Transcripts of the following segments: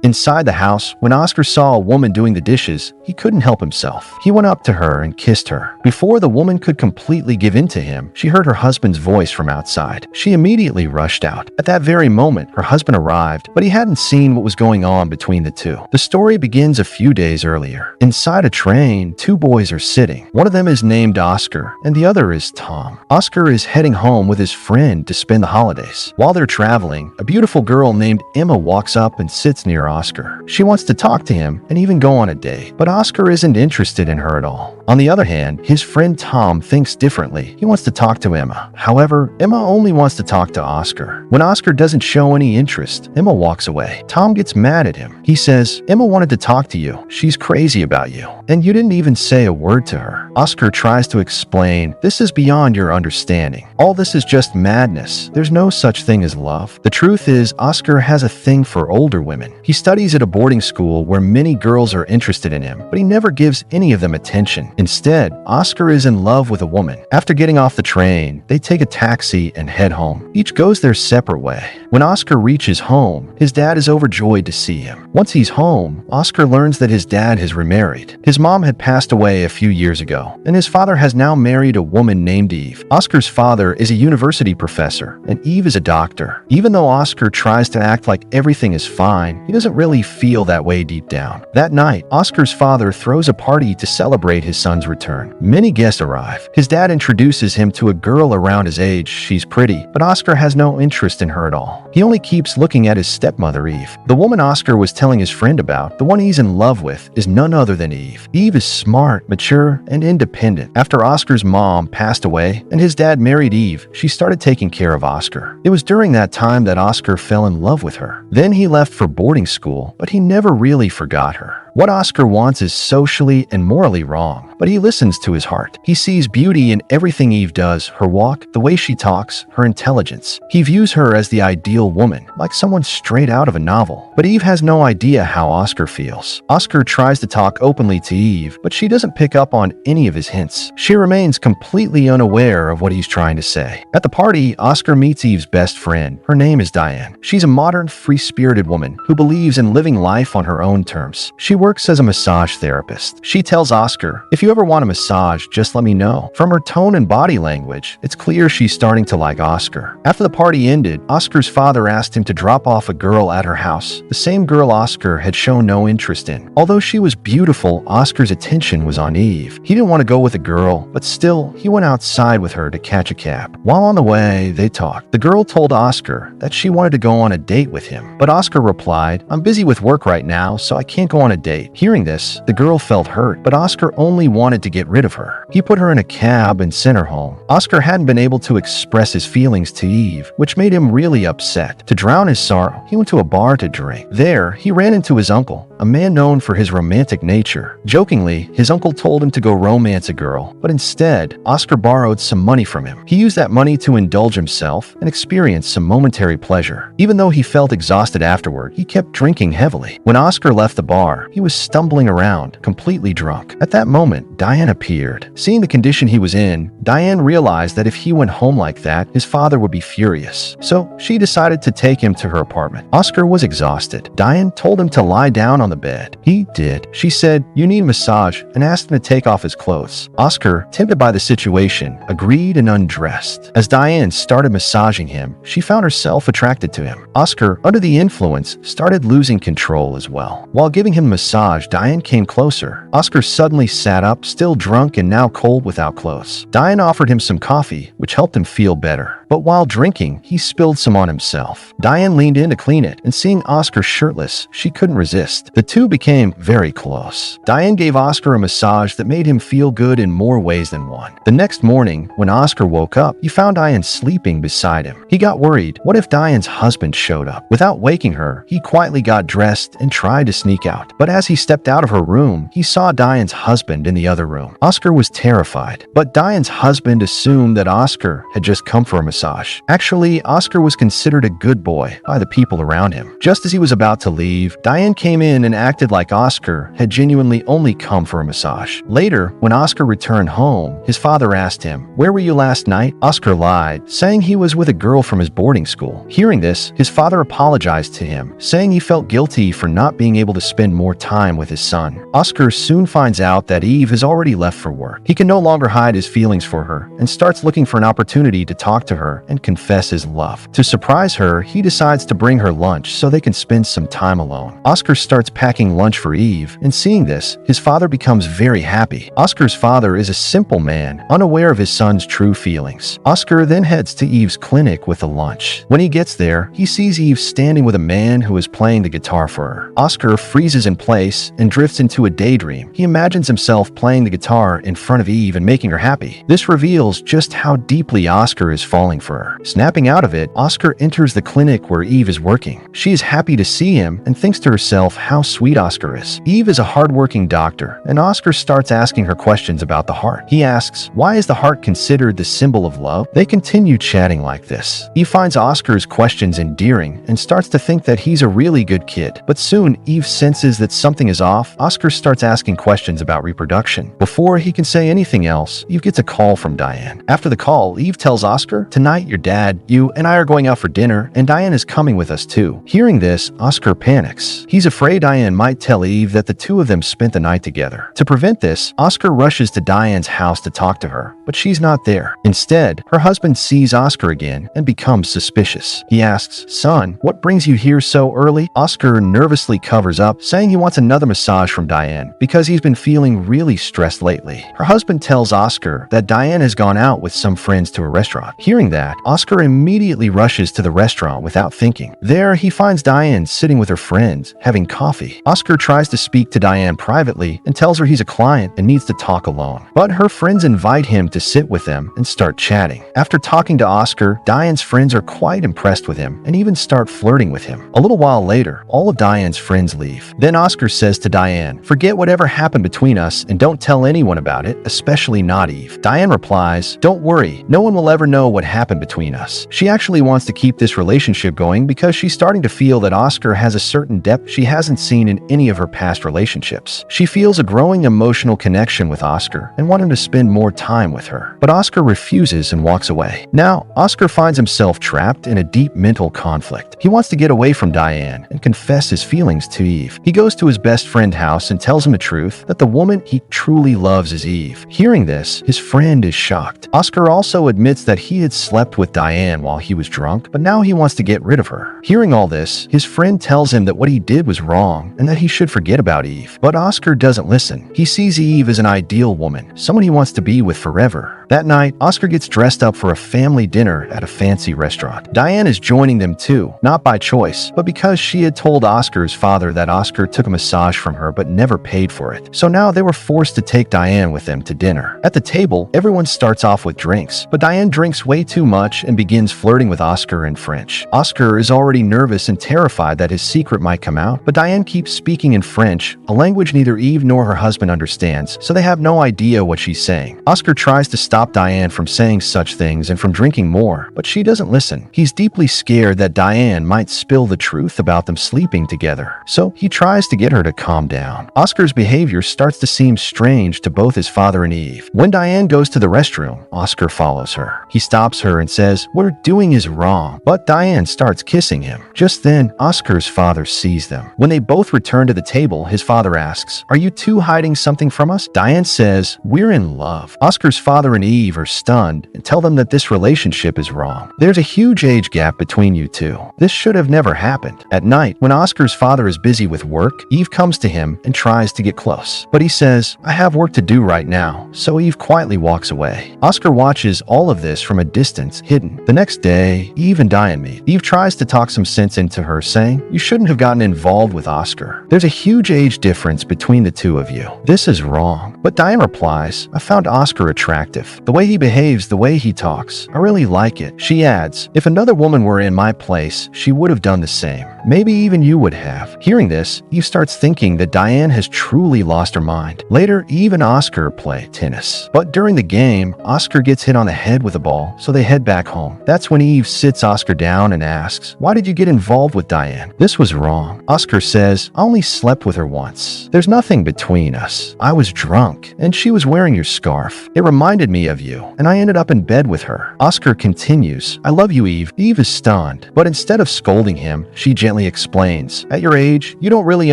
Inside the house, when Oscar saw a woman doing the dishes, he couldn't help himself. He went up to her and kissed her. Before the woman could completely give in to him, she heard her husband's voice from outside. She immediately rushed out. At that very moment, her husband arrived, but he hadn't seen what was going on between the two. The story begins a few days earlier. Inside a train, two boys are sitting. One of them is named Oscar, and the other is Tom. Oscar is heading home with his friend to spend the holidays. While they're traveling, a beautiful girl named Emma walks up and sits near Oscar. She wants to talk to him and even go on a date, but Oscar isn't interested in her at all. On the other hand, his friend Tom thinks differently. He wants to talk to Emma. However, Emma only wants to talk to Oscar. When Oscar doesn't show any interest, Emma walks away. Tom gets mad at him. He says, "Emma wanted to talk to you. She's crazy about you. And you didn't even say a word to her." Oscar tries to explain, "This is beyond your understanding. All this is just madness. There's no such thing as love." The truth is, Oscar has a thing for older women. He studies at a boarding school where many girls are interested in him, but he never gives any of them attention. Instead, Oscar is in love with a woman. After getting off the train, they take a taxi and head home. Each goes their separate way. When Oscar reaches home, his dad is overjoyed to see him. Once he's home, Oscar learns that his dad has remarried. His mom had passed away a few years ago, and his father has now married a woman named Eve. Oscar's father is a university professor, and Eve is a doctor. Even though Oscar tries to act like everything is fine, he doesn't really feel that way deep down. That night, Oscar's father throws a party to celebrate his son's return. Many guests arrive. His dad introduces him to a girl around his age. She's pretty, but Oscar has no interest in her at all. He only keeps looking at his stepmother, Eve. The woman Oscar was telling his friend about, the one he's in love with, is none other than Eve. Eve is smart, mature, and independent. After Oscar's mom passed away and his dad married Eve, she started taking care of Oscar. It was during that time that Oscar fell in love with her. Then he left for boarding school, but he never really forgot her. What Oscar wants is socially and morally wrong, but he listens to his heart. He sees beauty in everything Eve does, her walk, the way she talks, her intelligence. He views her as the ideal woman, like someone straight out of a novel. But Eve has no idea how Oscar feels. Oscar tries to talk openly to Eve, but she doesn't pick up on any of his hints. She remains completely unaware of what he's trying to say. At the party, Oscar meets Eve's best friend. Her name is Diane. She's a modern, free-spirited woman who believes in living life on her own terms. She works as a massage therapist. She tells Oscar, "If you ever want a massage, just let me know." From her tone and body language, it's clear she's starting to like Oscar. After the party ended, Oscar's father asked him to drop off a girl at her house, the same girl Oscar had shown no interest in. Although she was beautiful, Oscar's attention was on Eve. He didn't want to go with a girl, but still, he went outside with her to catch a cab. While on the way, they talked. The girl told Oscar that she wanted to go on a date with him, but Oscar replied, "I'm busy with work right now, so I can't go on a date." Hearing this, the girl felt hurt, but Oscar only wanted to get rid of her. He put her in a cab and sent her home. Oscar hadn't been able to express his feelings to Eve, which made him really upset. To drown his sorrow, he went to a bar to drink. There, he ran into his uncle, a man known for his romantic nature. Jokingly, his uncle told him to go romance a girl, but instead, Oscar borrowed some money from him. He used that money to indulge himself and experience some momentary pleasure. Even though he felt exhausted afterward, he kept drinking heavily. When Oscar left the bar, he was stumbling around, completely drunk. At that moment, Diane appeared. Seeing the condition he was in, Diane realized that if he went home like that, his father would be furious. So she decided to take him to her apartment. Oscar was exhausted. Diane told him to lie down on the bed. He did. She said, "You need a massage," and asked him to take off his clothes. Oscar, tempted by the situation, agreed and undressed. As Diane started massaging him, she found herself attracted to him. Oscar, under the influence, started losing control as well. While giving him a massage, Diane came closer. Oscar suddenly sat up, still drunk and now cold without clothes. Diane offered him some coffee, which helped him feel better. But while drinking, he spilled some on himself. Diane leaned in to clean it, and seeing Oscar shirtless, she couldn't resist. The two became very close. Diane gave Oscar a massage that made him feel good in more ways than one. The next morning, when Oscar woke up, he found Diane sleeping beside him. He got worried. What if Diane's husband showed up? Without waking her, he quietly got dressed and tried to sneak out. But as he stepped out of her room, he saw Diane's husband in the other room. Oscar was terrified, but Diane's husband assumed that Oscar had just come for a massage. massage. Actually, Oscar was considered a good boy by the people around him. Just as he was about to leave, Diane came in and acted like Oscar had genuinely only come for a massage. Later, when Oscar returned home, his father asked him, "Where were you last night?" Oscar lied, saying he was with a girl from his boarding school. Hearing this, his father apologized to him, saying he felt guilty for not being able to spend more time with his son. Oscar soon finds out that Eve has already left for work. He can no longer hide his feelings for her and starts looking for an opportunity to talk to her and confess his love. To surprise her, he decides to bring her lunch so they can spend some time alone. Oscar starts packing lunch for Eve, and seeing this, his father becomes very happy. Oscar's father is a simple man, unaware of his son's true feelings. Oscar then heads to Eve's clinic with the lunch. When he gets there, he sees Eve standing with a man who is playing the guitar for her. Oscar freezes in place and drifts into a daydream. He imagines himself playing the guitar in front of Eve and making her happy. This reveals just how deeply Oscar is falling for her. Snapping out of it, Oscar enters the clinic where Eve is working. She is happy to see him and thinks to herself how sweet Oscar is. Eve is a hardworking doctor, and Oscar starts asking her questions about the heart. He asks, why is the heart considered the symbol of love? They continue chatting like this. He finds Oscar's questions endearing and starts to think that he's a really good kid. But soon, Eve senses that something is off. Oscar starts asking questions about reproduction. Before he can say anything else, Eve gets a call from Diane. After the call, Eve tells Oscar, "Tonight, your dad, you, and I are going out for dinner, and Diane is coming with us too." Hearing this, Oscar panics. He's afraid Diane might tell Eve that the two of them spent the night together. To prevent this, Oscar rushes to Diane's house to talk to her, but she's not there. Instead, her husband sees Oscar again and becomes suspicious. He asks, "Son, what brings you here so early?" Oscar nervously covers up, saying he wants another massage from Diane because he's been feeling really stressed lately. Her husband tells Oscar that Diane has gone out with some friends to a restaurant. Hearing that, Oscar immediately rushes to the restaurant without thinking. There, he finds Diane sitting with her friends, having coffee. Oscar tries to speak to Diane privately and tells her he's a client and needs to talk alone. But her friends invite him to sit with them and start chatting. After talking to Oscar, Diane's friends are quite impressed with him and even start flirting with him. A little while later, all of Diane's friends leave. Then Oscar says to Diane, "Forget whatever happened between us and don't tell anyone about it, especially not Eve." Diane replies, "Don't worry, no one will ever know what happened between us." She actually wants to keep this relationship going because she's starting to feel that Oscar has a certain depth she hasn't seen in any of her past relationships. She feels a growing emotional connection with Oscar and wants him to spend more time with her. But Oscar refuses and walks away. Now, Oscar finds himself trapped in a deep mental conflict. He wants to get away from Diane and confess his feelings to Eve. He goes to his best friend's house and tells him the truth that the woman he truly loves is Eve. Hearing this, his friend is shocked. Oscar also admits that he had slept with Diane while he was drunk, but now he wants to get rid of her. Hearing all this, his friend tells him that what he did was wrong and that he should forget about Eve. But Oscar doesn't listen. He sees Eve as an ideal woman, someone he wants to be with forever. That night, Oscar gets dressed up for a family dinner at a fancy restaurant. Diane is joining them too, not by choice, but because she had told Oscar's father that Oscar took a massage from her but never paid for it. So now they were forced to take Diane with them to dinner. At the table, everyone starts off with drinks, but Diane drinks way too much and begins flirting with Oscar in French. Oscar is already nervous and terrified that his secret might come out, but Diane keeps speaking in French, a language neither Eve nor her husband understands, so they have no idea what she's saying. Oscar tries to stop Diane from saying such things and from drinking more, but she doesn't listen. He's deeply scared that Diane might spill the truth about them sleeping together, so he tries to get her to calm down. Oscar's behavior starts to seem strange to both his father and Eve. When Diane goes to the restroom, Oscar follows her. He stops her and says, "What you're doing is wrong," but Diane starts kissing him. Just then, Oscar's father sees them. When they both return to the table, his father asks, "Are you two hiding something from us?" Diane says, "We're in love." Oscar's father and Eve are stunned and tell them that this relationship is wrong. There's a huge age gap between you two. This should have never happened. At night, when Oscar's father is busy with work, Eve comes to him and tries to get close. But he says, "I have work to do right now," so Eve quietly walks away. Oscar watches all of this from a distance, hidden. The next day, Eve and Diane meet. Eve tries to talk some sense into her, saying, "You shouldn't have gotten involved with Oscar. There's a huge age difference between the two of you. This is wrong." But Diane replies, "I found Oscar attractive. The way he behaves, the way he talks. I really like it." She adds, "If another woman were in my place, she would have done the same." Maybe even you would have. Hearing this, Eve starts thinking that Diane has truly lost her mind. Later, Eve and Oscar play tennis. But during the game, Oscar gets hit on the head with a ball, so they head back home. That's when Eve sits Oscar down and asks, "Why did you get involved with Diane? This was wrong." Oscar says, "I only slept with her once. There's nothing between us. I was drunk, and she was wearing your scarf. It reminded me of you, and I ended up in bed with her." Oscar continues, "I love you, Eve." Eve is stunned, but instead of scolding him, she gently explains, "At your age, you don't really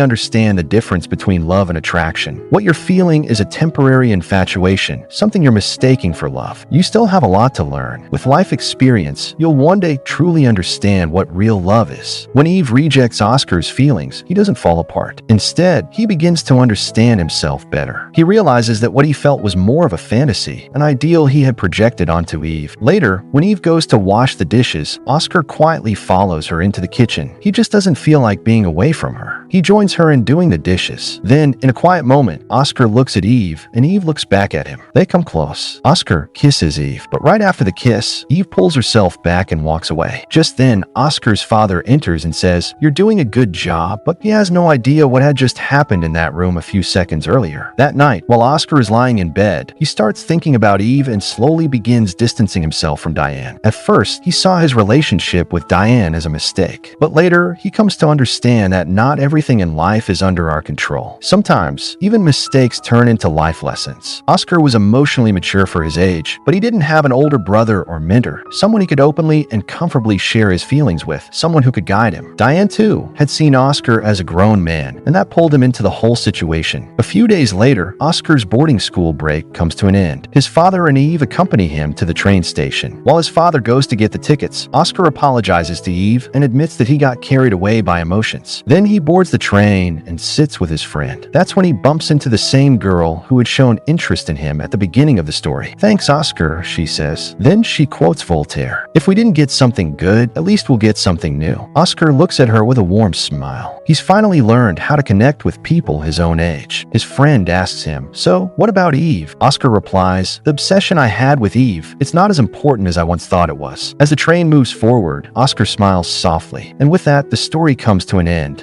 understand the difference between love and attraction. What you're feeling is a temporary infatuation, something you're mistaking for love. You still have a lot to learn. With life experience, you'll one day truly understand what real love is." When Eve rejects Oscar's feelings, he doesn't fall apart. Instead, he begins to understand himself better. He realizes that what he felt was more of a fantasy, an ideal he had projected onto Eve. Later, when Eve goes to wash the dishes, Oscar quietly follows her into the kitchen. He just doesn't feel like being away from her. He joins her in doing the dishes. Then, in a quiet moment, Oscar looks at Eve, and Eve looks back at him. They come close. Oscar kisses Eve, but right after the kiss, Eve pulls herself back and walks away. Just then, Oscar's father enters and says, "You're doing a good job," but he has no idea what had just happened in that room a few seconds earlier. That night, while Oscar is lying in bed, he starts thinking about Eve and slowly begins distancing himself from Diane. At first, he saw his relationship with Diane as a mistake, but later, he comes to understand that not everything in life is under our control. Sometimes, even mistakes turn into life lessons. Oscar was emotionally mature for his age, but he didn't have an older brother or mentor, someone he could openly and comfortably share his feelings with, someone who could guide him. Diane, too, had seen Oscar as a grown man, and that pulled him into the whole situation. A few days later, Oscar's boarding school break comes to an end. His father and Eve accompany him to the train station. While his father goes to get the tickets, Oscar apologizes to Eve and admits that he got carried away by emotions. Then he boards the train and sits with his friend. That's when he bumps into the same girl who had shown interest in him at the beginning of the story. "Thanks, Oscar," she says. Then she quotes Voltaire, "If we didn't get something good, at least we'll get something new." Oscar looks at her with a warm smile. He's finally learned how to connect with people his own age. His friend asks him, "So, what about Eve?" Oscar replies, "The obsession I had with Eve, it's not as important as I once thought it was." As the train moves forward, Oscar smiles softly. And with that, the story comes to an end.